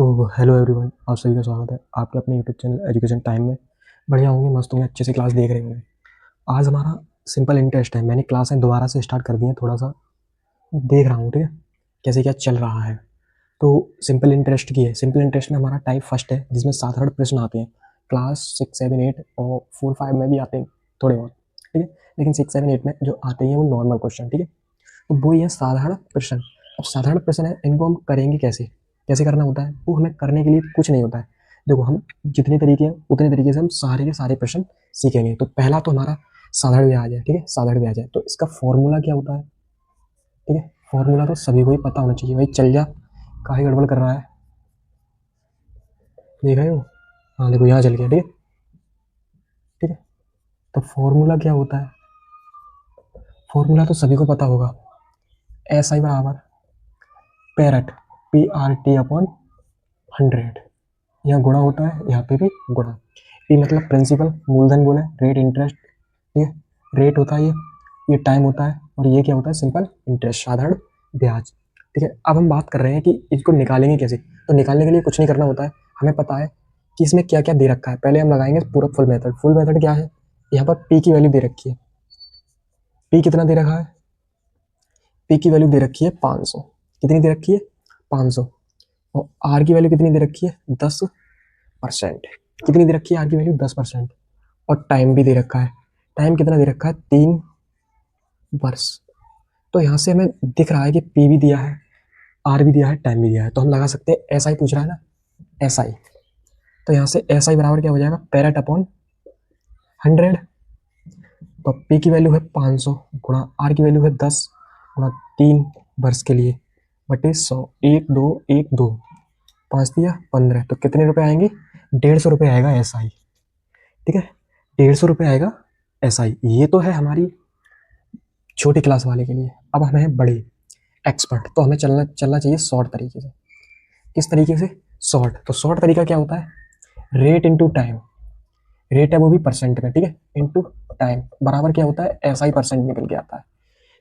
तो hello everyone, आप सभी का स्वागत है आपके अपने यूट्यूब चैनल एजुकेशन टाइम में। बढ़िया होंगे, मस्त होंगे, अच्छे से क्लास देख रहे होंगे। आज हमारा सिंपल इंटरेस्ट है। मैंने क्लासें दोबारा से स्टार्ट कर दी हैं, थोड़ा सा देख रहा हूँ, ठीक है, कैसे क्या चल रहा है। तो सिंपल इंटरेस्ट की है। सिंपल इंटरेस्ट में हमारा टाइप फर्स्ट है, जिसमें साधारण प्रश्न आते हैं। क्लास 6, 7, 8 और 4, 5 में भी आते हैं थोड़े बहुत, ठीक है। लेकिन 6, 7, 8 में जो आते हैं वो नॉर्मल क्वेश्चन, ठीक है। तो वो ही है साधारण प्रश्न। अब साधारण प्रश्न है, इनको हम करेंगे कैसे, कैसे करना होता है। वो हमें करने के लिए कुछ नहीं होता है। देखो, हम जितने तरीके हैं उतने तरीके से हम सारे के सारे प्रश्न सीखेंगे। तो पहला तो हमारा साधारण ब्याज है, ठीक है। साधारण ब्याज है तो इसका फॉर्मूला क्या होता है, ठीक है। फॉर्मूला तो सभी को ही पता होना चाहिए। भाई चल जा, काहे गड़बड़ कर रहा है, देख रहे हो। हाँ देखो, यहाँ चल गया, ठीक है, ठीक है। तो फॉर्मूला क्या होता है, फॉर्मूला तो सभी को पता होगा। एस आई बराबर पेरट, PRT/100। यहाँ गुणा होता है, यहाँ पे भी गुणा। पी मतलब प्रिंसिपल, मूलधन बोले, रेट इंटरेस्ट, ठीक है। रेट होता है ये टाइम होता है, और ये क्या होता है, सिंपल इंटरेस्ट, साधारण ब्याज, ठीक है। अब हम बात कर रहे हैं कि इसको निकालेंगे कैसे। तो निकालने के लिए कुछ नहीं करना होता है। हमें पता है कि इसमें क्या क्या दे रखा है। पहले हम लगाएंगे पूरा फुल मेथड। फुल मेथड क्या है, यहाँ पर पी की वैल्यू दे रखी है। पी कितना दे रखा है, पी की वैल्यू दे रखी है 500। कितनी दे रखी है, 500। और आर की वैल्यू कितनी दे रखी है, 10%। कितनी दे रखी है आर की वैल्यू, 10%। और टाइम भी दे रखा है। टाइम कितना दे रखा है, 3 वर्ष। तो यहाँ से हमें दिख रहा है कि पी भी दिया है, आर भी दिया है, टाइम भी दिया है। तो हम लगा सकते हैं, एस आई पूछ रहा है ना, एस आई। तो यहाँ से एस आई बराबर क्या हो जाएगा, पेरेट/100। तो पी की वैल्यू है 500 गुणा आर की वैल्यू है 10 गुणा 3 वर्ष के लिए बटे 100। 1 2 1 2, 5 दिया 15। तो कितने रुपए आएंगे, 150 रुपये आएगा एस आई, ठीक है। 150 रुपये आएगा एस आई। ये तो है हमारी छोटी क्लास वाले के लिए। अब हमें है बड़े एक्सपर्ट, तो हमें चलना चलना चाहिए शॉर्ट तरीके से। किस तरीके से, शॉर्ट। तो शॉर्ट तरीका क्या होता है, रेट इंटू टाइम। रेट है वो भी परसेंट में, ठीक है, इंटू टाइम बराबर क्या होता है, एस आई परसेंट निकल के आता है।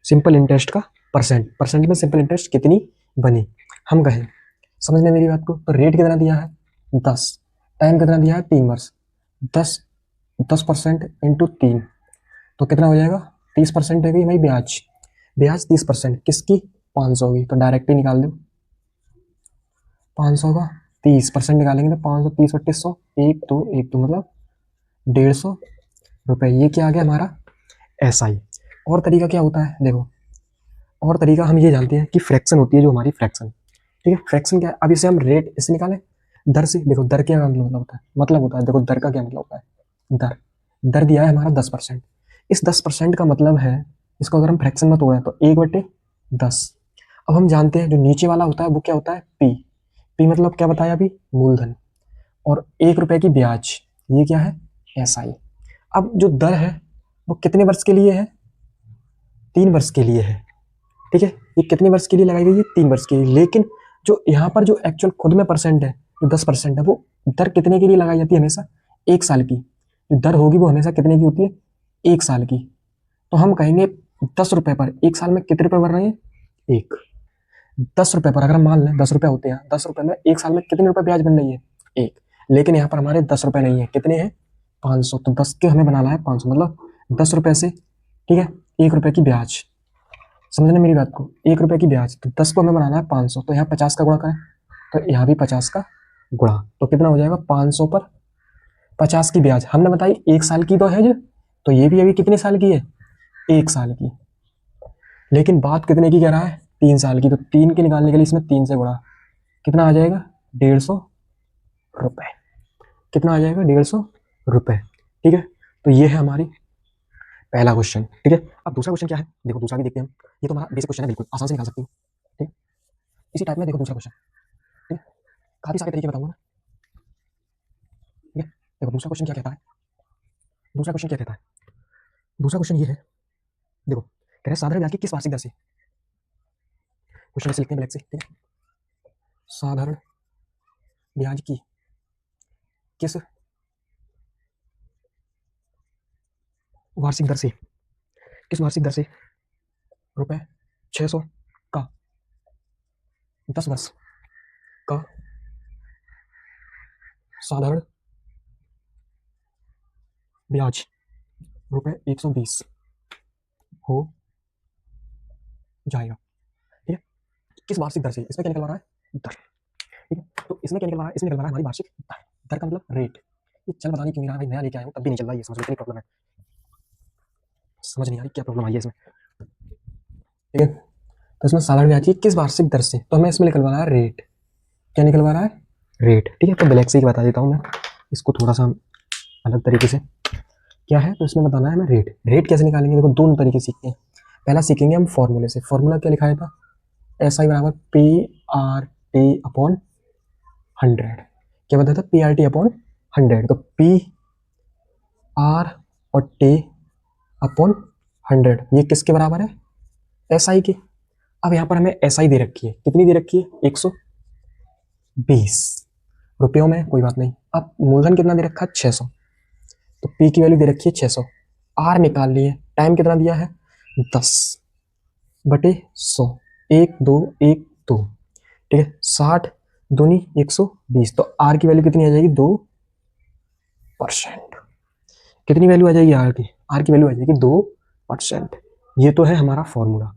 सिंपल इंटरेस्ट का परसेंट, परसेंट में सिंपल इंटरेस्ट कितनी बनी। हम कहें, समझने मेरी बात को, तो रेट कितना दिया है 10, टाइम कितना दिया है 3 वर्ष। 10% इंटू 3, तो कितना हो जाएगा, 30% है गई भाई ब्याज। ब्याज 30% किसकी, 500 की। तो डायरेक्ट ही निकाल दो, 500 का 30% निकालेंगे तो 530/100, 1 2 1 2 मतलब 150 रुपये। ये क्या आ गया हमारा, एस आई। और तरीका क्या होता है, देखो, और तरीका हम ये जानते हैं कि फ्रैक्शन होती है जो हमारी फ्रैक्शन, ठीक है। फ्रैक्शन क्या है, अब इसे हम रेट इससे निकालें, दर से। देखो दर क्या मतलब होता है, देखो दर का क्या मतलब होता है, दर। दर दिया है हमारा 10%। इस 10% का मतलब है, इसको अगर हम फ्रैक्शन में तोड़ें तो 1/10। अब हम जानते हैं जो नीचे वाला होता है वो क्या होता है, पी। पी मतलब क्या बताया अभी, मूलधन। और 1 रुपए की ब्याज, ये क्या है, एस आई। अब जो दर है वो कितने वर्ष के लिए है, 3 वर्ष के लिए है, ठीक है। ये कितने वर्ष के लिए लगाई गई है, 3 वर्ष के लिए। लेकिन जो यहाँ पर जो एक्चुअल खुद में परसेंट है, जो 10% है, वो दर कितने के लिए लगाई जाती है, हमेशा 1 साल की। जो दर होगी वो हमेशा कितने की होती है, 1 साल की। तो हम कहेंगे 10 रुपए पर 1 साल में कितने रुपए बढ़ रहे हैं, एक। 10 रुपए पर अगर हम मान लें 10 रुपए होते हैं, 10 रुपए में 1 साल में कितने रुपए ब्याज बन रही है, एक। लेकिन यहाँ पर हमारे 10 रुपए नहीं है, कितने हैं, 500। तो 10 के हमें बनाना है 500, मतलब 10 रुपए से, ठीक है, 1 रुपए की ब्याज। समझने मेरी बात को, 1 रुपए की ब्याज, तो 10 को हमें बनाना है 500। तो यहाँ 50 का गुणा करें, तो यहाँ भी 50 का गुणा। तो कितना हो जाएगा, 500 पर 50 की ब्याज। हमने बताई 1 साल की तो है जो, तो ये भी अभी कितने साल की है, 1 साल की। लेकिन बात कितने की कह रहा है, 3 साल की। तो 3 के निकालने के लिए इसमें 3 से गुणा, कितना आ जाएगा, 150 रुपए। कितना आ जाएगा, 150 रुपए, ठीक है। तो ये है हमारी पहला क्वेश्चन, ठीक है। अब दूसरा क्वेश्चन क्या है, देखो दूसरा भी देखते हैं हम। ये तो हमारा बेसिक क्वेश्चन है, बिल्कुल आसान से निकाल सकते हो, ठीक है। इसी टाइप में देखो दूसरा क्वेश्चन, ठीक है, काफी सारे तरीके बताऊंगा मैं, ठीक है। देखो दूसरा क्वेश्चन क्या कहता है, दूसरा क्वेश्चन क्या कहता है, दूसरा क्वेश्चन ये है, देखो कह रहा है साधारण ब्याज की किस वार्षिक दर से, क्वेश्चन ऐसे लिखते हैं ब्लैक से, ठीक है। साधारण ब्याज की किस वार्षिक दर से, किस वार्षिक दर से, ₹600 का 10 वर्ष का साधारण ब्याज ₹120 हो जाएगा। ठीक है, किस वार्षिक दर से? इसमें क्या निकलवा रहा है? दर। ठीक है, तो इसमें क्या निकलवा रहा है? इसमें निकलवा रहा है हमारी वार्षिक दर। दर का मतलब रेट। ये चल पता नहीं क्यों नहीं रहा भाई, नया लेके आया हूँ तब भी नहीं चल रहा, ये समझ में इतनी प्रॉब्लम है, समझ नहीं आ रही क्या प्रॉब्लम आई है इसमें। ठीक है, तो इसमें साधारण ब्याज की किस वार्षिक दर से, तो हमें इसमें निकलवा रहा है रेट। क्या निकलवा रहा है? रेट। ठीक है, तो ब्लैक से ही बता देता हूँ मैं इसको थोड़ा सा अलग तरीके से। क्या है? तो इसमें बताना है हमें रेट। रेट कैसे निकालेंगे? देखो दो तरीके सीखते हैं। पहला सीखेंगे हम फॉर्मूले से। फॉर्मूला क्या लिखा था? एस आई बराबर पी आर टी अपॉन 100। क्या बताया था? P R T upon 100। तो पी आर और टी अपॉन 100 ये किसके बराबर है? एस आई के। अब यहाँ पर हमें एस आई दे रखी है, कितनी दे रखी है? 120 रुपयों में, कोई बात नहीं। अब मूलधन कितना दे रखा है? 600। तो पी की वैल्यू दे रखी है 600। आर निकाल लिए, टाइम कितना दिया है? 10/100। 1 2 1 2। ठीक है, 60 दूनी 120। तो आर की वैल्यू कितनी आ जाएगी? 2%। कितनी वैल्यू आ जाएगी आर की? आर की वैल्यू आ जाएगी 2%। ये तो है हमारा फॉर्मूला।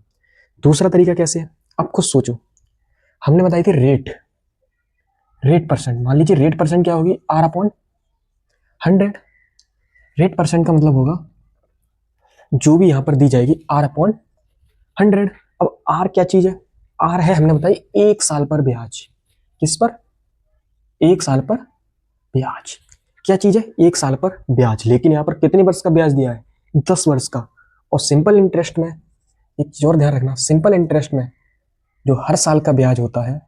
दूसरा तरीका कैसे है? अब खुद सोचो, हमने बताई थी रेट। रेट परसेंट, मान लीजिए रेट परसेंट क्या होगी? Are upon 100। रेट परसेंट का मतलब होगा जो भी यहां पर दी जाएगी आर अपॉन 100। अब आर क्या चीज है? आर है, हमने बताई 1 साल पर ब्याज। किस पर? 1 साल पर ब्याज। क्या चीज है? 1 साल पर ब्याज। लेकिन यहां पर कितने वर्ष का ब्याज दिया है? 10 वर्ष का। और सिंपल इंटरेस्ट में एक चीज और ध्यान रखना, सिंपल इंटरेस्ट में जो हर साल का ब्याज होता है,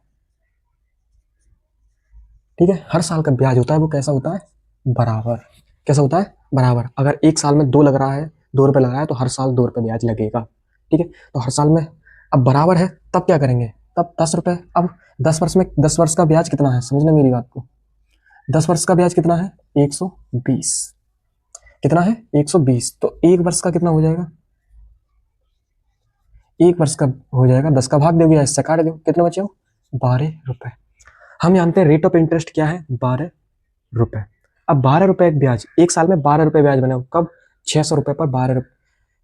ठीक है, हर साल का ब्याज होता है, वो कैसा होता है? बराबर। कैसा होता है? बराबर। अगर 1 साल में 2 लग रहा है, 2 रुपये लग रहा है, तो हर साल 2 रुपये ब्याज लगेगा। ठीक है, तो हर साल में अब बराबर है, तब क्या करेंगे? तब 10 रुपये। अब 10 वर्ष में 10 वर्ष का ब्याज कितना है? समझना मेरी बात को। 10 वर्ष का ब्याज कितना है? 120। कितना है? 120। तो 1 वर्ष का कितना हो जाएगा? 1 वर्ष का हो जाएगा 10 का भाग दोगे या इससे काट दो, कितने बचे हो? 12 रुपये। हम जानते हैं रेट ऑफ इंटरेस्ट क्या है? 12 रुपये। अब 12 रुपये एक ब्याज, 1 साल में 12 रुपये ब्याज बने, कब? 600 रुपये पर 12 रुपये।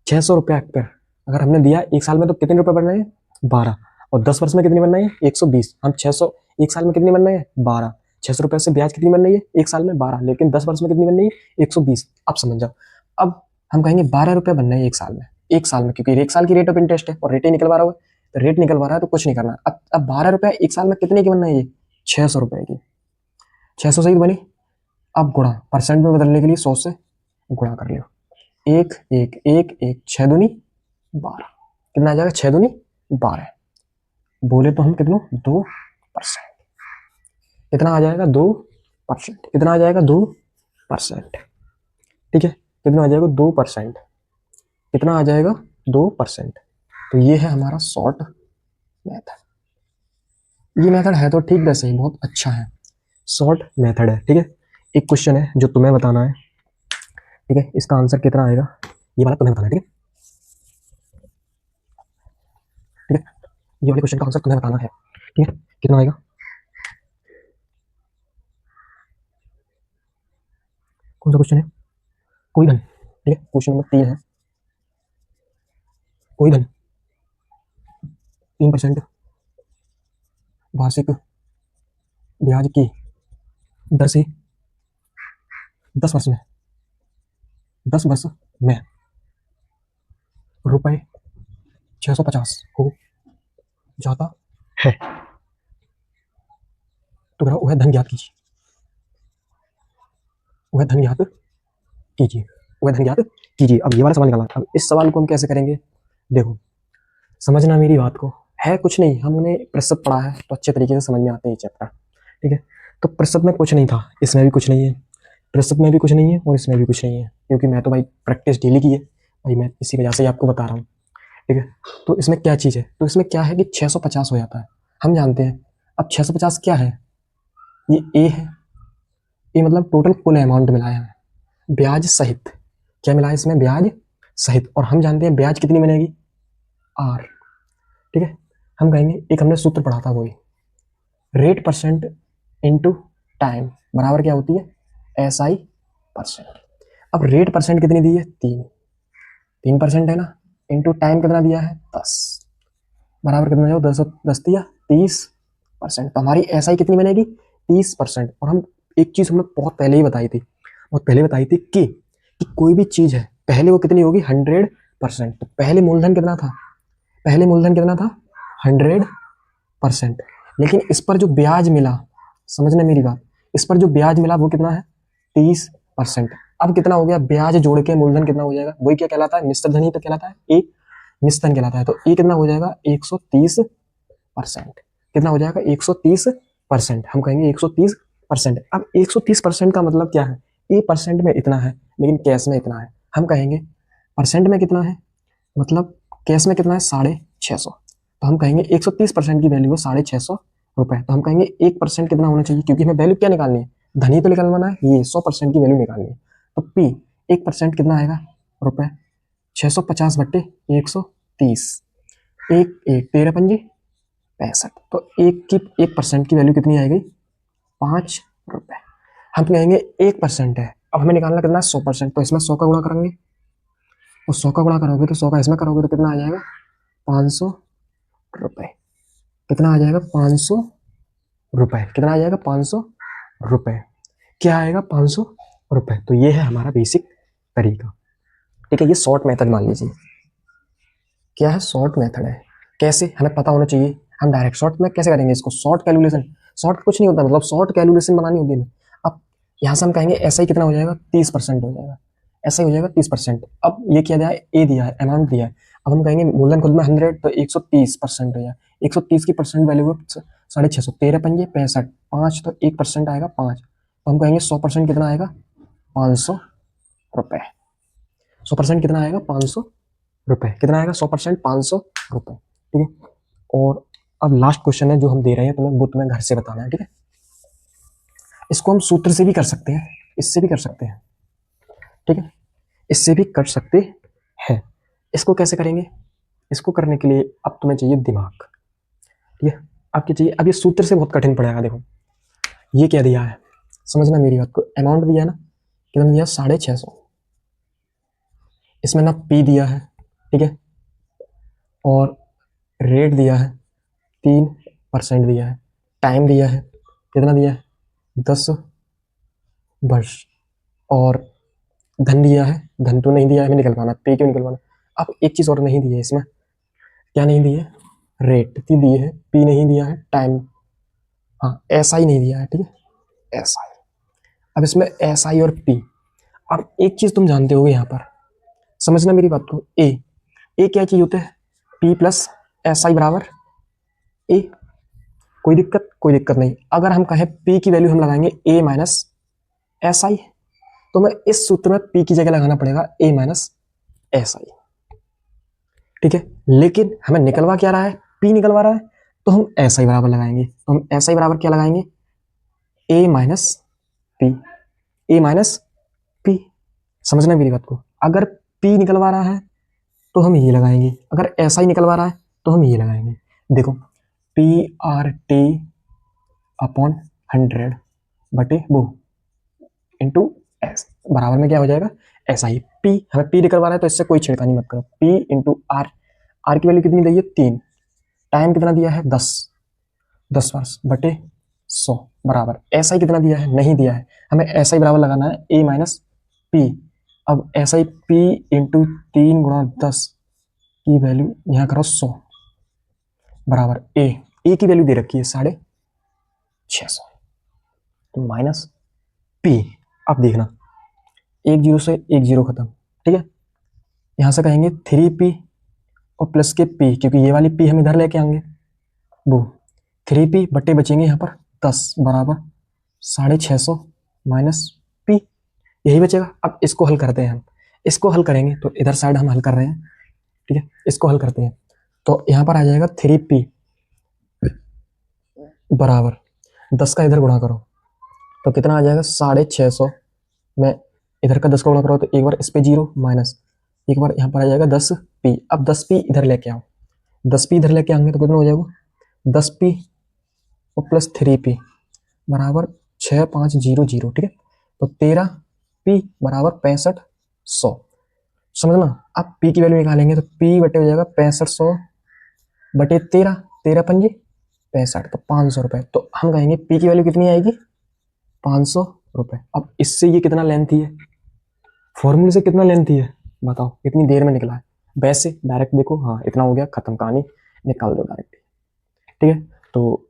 600 रुपये पर अगर हमने दिया 1 साल में, तो कितने रुपए बन रहे हैं? 12। और 10 वर्ष में कितनी बन रही है? 120। हम 600 1 साल में कितनी बन रही है? 12। 600 रुपये से ब्याज कितनी बन रही है? 1 साल में 12, लेकिन 10 वर्ष में कितनी बन रही है? 120। अब समझ जाओ। अब हम कहेंगे 12 रुपये बन रहे हैं 1 साल में। 1 साल में, क्योंकि 1 साल की रेट ऑफ इंटरेस्ट है और रेट ही निकलवा रहा हो, तो रेट निकलवा रहा है तो कुछ नहीं करना। अब 12 रुपये 1 साल में कितने की बन रही है? 600 रुपये की। 600 से ही बनी। अब गुणा, परसेंट में बदलने के लिए 100 से गुणा कर लियो। 1 1 1 1, 6 दूनी 12। कितना आ जाएगा? 6 दूनी 12। बोले तो हम कितना? 2%। कितना आ जाएगा? 2%। कितना आ जाएगा? 2%। ठीक है, कितना आ जाएगा? 2%। कितना आ जाएगा? 2%। तो ये है हमारा शॉर्ट मेथड। ये मेथड है तो ठीक, वैसे ही बहुत अच्छा है, शॉर्ट मेथड है। ठीक है, एक क्वेश्चन है जो तुम्हें बताना है। ठीक है, इसका आंसर कितना आएगा ये वाला तुम्हें बताना है। ठीक है, ठीक है, ये वाले क्वेश्चन का आंसर तुम्हें बताना है। ठीक है, कितना आएगा? कौन सा क्वेश्चन है? कोई धन। ठीक है, क्वेश्चन नंबर 3 है। कोई धन 3% वार्षिक ब्याज की दर से 10 वर्ष में, 10 वर्ष में रुपए 650 हो जाता है, तो वह धन ज्ञात कीजिए। वह धन ज्ञात कीजिए। वह धन ज्ञात कीजिए। अब ये वाला सवाल निकालना। अब इस सवाल को हम कैसे करेंगे? देखो, समझना मेरी बात को। है कुछ नहीं, हमने प्रतिशत पढ़ा है तो अच्छे तरीके से समझ में आते हैं ये चैप्टर। ठीक है, तो प्रतिशत में कुछ नहीं था, इसमें भी कुछ नहीं है, प्रतिशत में भी कुछ नहीं है और इसमें भी कुछ नहीं है, क्योंकि मैं तो भाई प्रैक्टिस डेली की है भाई, मैं इसी वजह से ही आपको बता रहा हूँ। ठीक है, तो इसमें क्या चीज़ है? तो इसमें क्या है कि 650 हो जाता है, हम जानते हैं। अब 650 क्या है? ये ए है। ये मतलब टोटल कुल अमाउंट मिला है हमें, ब्याज सहित। क्या मिला है इसमें? ब्याज सहित। और हम जानते हैं ब्याज कितनी बनेगी? आर। ठीक है, हम कहेंगे, एक हमने सूत्र पढ़ा था वही, रेट परसेंट इंटू टाइम। बराबर क्या होती है SI परसेंट। अब रेट परसेंट कितनी दी है 3% है ना, इंटू टाइम कितना दिया है 10, बराबर कितना हो 10 दिया 30%। तो हमारी SI कितनी बनेगी 30%। और हम एक चीज हम लोग बहुत पहले ही बताई थी, बहुत पहले बताई थी कि कोई भी चीज है पहले वो कितनी होगी 100%। तो पहले मूलधन कितना था, पहले मूलधन कितना था 100%। लेकिन इस पर जो ब्याज मिला, समझना मेरी बात, इस पर जो ब्याज मिला वो कितना है 30%। अब कितना हो गया ब्याज जोड़ के मूलधन कितना हो जाएगा, वही क्या कहलाता है मिश्र धन ही तो कहलाता है, एक मिश्रण कहलाता है। तो ये कितना हो जाएगा 130%। कितना हो जाएगा 130%। हम कहेंगे 130%। अब 130% का मतलब क्या है, ए परसेंट में इतना है लेकिन कैश में इतना है। हम कहेंगे परसेंट में कितना है, मतलब कैश में कितना है 650। तो हम कहेंगे 130% की वैल्यू है 650 रुपए। तो हम कहेंगे 1% कितना होना चाहिए, क्योंकि हमें वैल्यू क्या निकालनी है, धनी तो निकालना है, ये 100% की वैल्यू निकालनी है। तो पी 1% कितना आएगा रुपए 650 बट्टे 130, एक एक 13×5 65। तो एक की 1% की वैल्यू कितनी आएगी 5 रुपए। हम कहेंगे 1% है, अब हमें निकालना कितना 100%। तो इसमें 100 का गुणा करेंगे, और 100 का गुणा करोगे तो 100 का इसमें करोगे तो कितना आ जाएगा 500 रुपए। कितना आ जाएगा 500 रुपए। कितना आ जाएगा 500 रुपए। क्या आएगा 500 रुपए। तो ये है हमारा बेसिक तरीका, ठीक है। ये शॉर्ट मेथड मान लीजिए, क्या है शॉर्ट मेथड है। कैसे हमें पता होना चाहिए, हम डायरेक्ट शॉर्ट में कैसे करेंगे इसको, शॉर्ट कैलकुलेशन। शॉर्ट कुछ नहीं होता, मतलब शॉर्ट कैलकुलेशन बनानी होती है। अब यहाँ से हम कहेंगे ऐसा ही कितना हो जाएगा 30% हो जाएगा, ऐसा ही हो जाएगा 30%। अब ये किया जाए ए दिया है, अमाउंट दिया है। अब हम कहेंगे मूलधन खुद में 100, तो 130% हो जाए, 130 की परसेंट वैल्यू है 650, 13×5 = 65, 5 तो 1% आएगा 5। तो हम कहेंगे 100% कितना आएगा 500 रुपए। 100% कितना आएगा 500 रुपए। कितना आएगा 100% 500 रुपए, ठीक है। और अब लास्ट क्वेश्चन है जो हम दे रहे हैं तुम्हें, वो तुम्हें घर से बताना है, ठीक है। इसको हम सूत्र से भी कर सकते हैं, इससे भी कर सकते हैं, ठीक है, इससे भी कर सकते हैं। इसको कैसे करेंगे, इसको करने के लिए अब तुम्हें चाहिए दिमाग, ठीक है। आपके चाहिए, अब ये सूत्र से बहुत कठिन पड़ेगा। देखो ये क्या दिया है, समझना मेरी बात को। अमाउंट दिया है ना, कितना दिया 650, इसमें ना पी दिया है, ठीक है, और रेट दिया है 3% दिया है, टाइम दिया है कितना दिया है 10 वर्ष, और धन दिया है, धन तो नहीं दिया है, हमें निकलवाना, पे क्यों निकलवाना। अब एक चीज और नहीं दी है इसमें, क्या नहीं दी है, रेट दी है, पी नहीं दिया है, टाइम, हाँ एस आई नहीं दिया है, ठीक है एस आई। अब इसमें एस आई और पी, अब एक चीज तुम जानते होगे यहाँ पर, समझना मेरी बात को। ए क्या चीज होता है, पी प्लस एस आई बराबर ए। कोई दिक्कत नहीं। अगर हम कहें पी की वैल्यू हम लगाएंगे ए माइनस एस आई, तो मैं इस सूत्र में पी की जगह लगाना पड़ेगा ए माइनस एस आई, ठीक है। लेकिन हमें निकलवा क्या रहा है, पी निकलवा रहा है, तो हम एस आई बराबर लगाएंगे। तो हम एस आई बराबर क्या लगाएंगे, ए माइनस पी, ए माइनस पी। समझना मेरी बात को, अगर पी निकलवा रहा है तो हम ये लगाएंगे, अगर एस आई निकलवा रहा है तो हम ये लगाएंगे। देखो पी आर टी अपॉन 100 बटे वो इंटू एस, बराबर में क्या हो जाएगा एस आई। पी हमें पी निकलवा रहा है तो इससे कोई छिड़कानी मत करो, पी इंटू आर, आर की वैल्यू कितनी दी है 3, टाइम कितना दिया है 10 वर्ष बटे 100, बराबर एस आई कितना दिया है नहीं दिया है, हमें एस आई बराबर लगाना है ए माइनस पी। अब एस आई पी इंटू 3×10 की वैल्यू यहाँ करो 100 बराबर ए की वैल्यू दे रखी है 650, तो माइनस पी। अब देखना एक जीरो से एक जीरो खत्म, ठीक है। यहां से कहेंगे 3p और प्लस के p, क्योंकि ये वाली p हम इधर लेके आएंगे, वो 3p बट्टे बचेंगे यहाँ पर 10 बराबर 650 माइनस p, यही बचेगा। अब इसको हल करते हैं हम, इसको हल करेंगे तो इधर साइड हम हल कर रहे हैं, ठीक है, इसको हल करते हैं तो यहाँ पर आ जाएगा 3p बराबर 10 का इधर गुणा करो तो कितना आ जाएगा 650 में इधर का 10 का गुणा करो तो एक बार इस पे 0 माइनस, एक बार यहाँ पर आ जाएगा 10p। अब 10p इधर लेके आओ, 10p इधर लेके आएंगे तो कितना हो जाएगा 10p और प्लस 3p बराबर 6500, ठीक है। तो 13p बराबर 6500, समझना। अब p की वैल्यू निकालेंगे तो p बटे हो जाएगा 6500 बटे 13, 13×5 = 65, तो 500 रुपये। तो हम कहेंगे p की वैल्यू कितनी आएगी, 500 रुपये। अब इससे ये कितना लेंथी है, फॉर्मूले से कितना लेंथी है बताओ, कितनी देर में निकला है। वैसे डायरेक्ट देखो, हाँ इतना हो गया, खत्म कहानी, निकाल दो डायरेक्ट, ठीक है। तो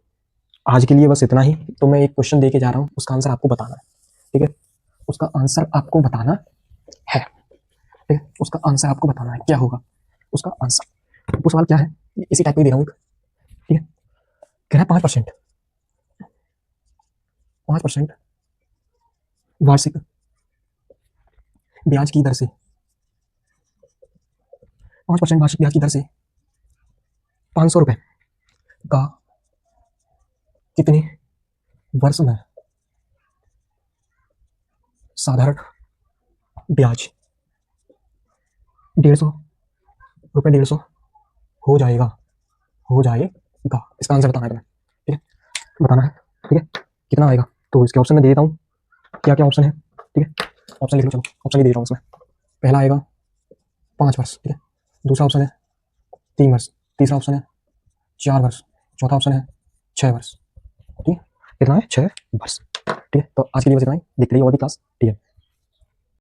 आज के लिए बस इतना ही। तो मैं एक क्वेश्चन दे के जा रहा हूँ, उसका आंसर आपको बताना है, ठीक है। उसका आंसर आपको बताना है, ठीक है। उसका आंसर आपको बताना है, क्या होगा उसका आंसर। वो सवाल क्या है, इसी टाइप में दे रहा हूँ, ठीक है। कह रहा है 5%, 5% वार्षिक ब्याज की दर से, 5% वार्षिक ब्याज की दर से 500 रुपए का कितने वर्ष में साधारण ब्याज 150 रुपए, 150 हो जाएगा, हो जाएगा। इसका आंसर बताना है तुम्हें, ठीक है, बताना है, ठीक है। कितना आएगा, तो इसके ऑप्शन में दे देता हूँ, क्या क्या ऑप्शन है, ठीक है। ऑप्शन लिख लो, चलो ऑप्शन ही दे रहा हूँ इसमें। पहला आएगा 5 वर्ष, ठीक है। दूसरा ऑप्शन है 3 वर्ष, तीसरा ऑप्शन है 4 वर्ष, चौथा ऑप्शन है 6 वर्ष, ठीक है। कितना है, 6 वर्ष, ठीक है। तो आज के लिए बस इतना ही, देखते रहिए और भी क्लास, ठीक है।